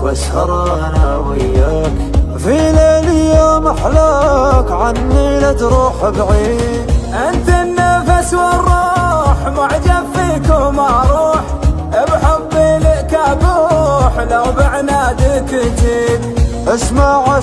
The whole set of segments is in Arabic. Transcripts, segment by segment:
واسهر انا وياك في ليل يوم احلاك عني لا تروح بعيد. انت النفس والروح معجب فيك وما اروح بحبي لك ابوح لو بعنادك جيت. اسمع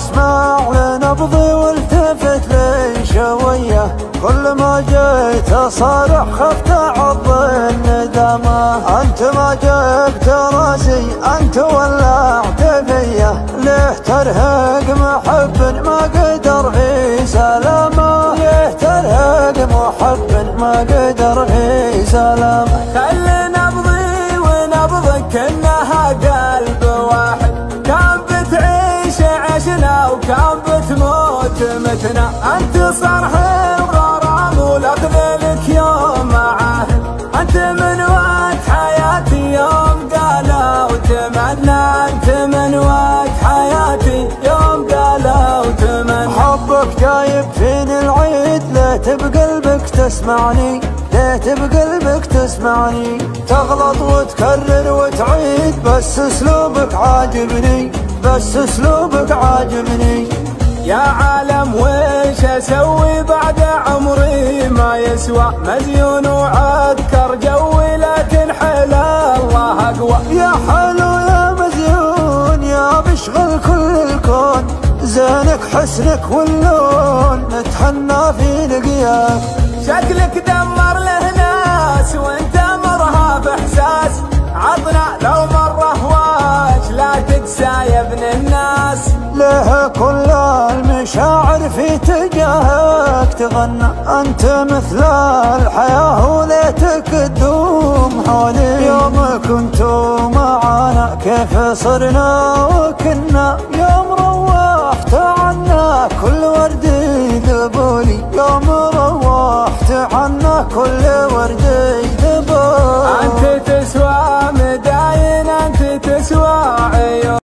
لنبضي والتفت لي شويه كل ما جيت اصارح خفت اعض الندامه. انت ما جبت راسي انت ولعت فيه ليه ترهق محب ما قدر في سلامه. ليه ترهق محب ما قدر في سلامه. خلي نبضي ونبضك كأنها قلب واحد كان بتعيش عشنا وكان بتموت متنا. انت صرح الغرام والاخذ لك يوم عهد انت من وقت حياتي يوم قالوا وتمنى. انت من وقت حياتي يوم قالوا وتمنى. حبك جايب فيني العيد ليه بقلبك تسمعني ليه بقلبك تسمعني. تغلط وتكرر وتعيد بس اسلوبك عاجبني بس اسلوبك عاجبني. يا عالم ويش اسوي بعد عمري ما يسوى مديون وعذكر جوي لكن حيل الله اقوى. يا حلو يا مزيون يا بشغل كل الكون زينك حسنك واللون نتهنى في لقياك. شكلك دمر له ناس وانت مرهف احساس عطنا لو مره هواش لا تقسى يا ابن الناس. ليه كل المشاعر في تجاهك تغنى انت مثل الحياه وليتك تدوم حولي. يوم كنتوا معانا كيف صرنا وكنا يوم روحت عنا كل ورد ذبولي. يوم روحت عنا كل ورد ذبولي. انت تسوى مداين انت تسوى عيون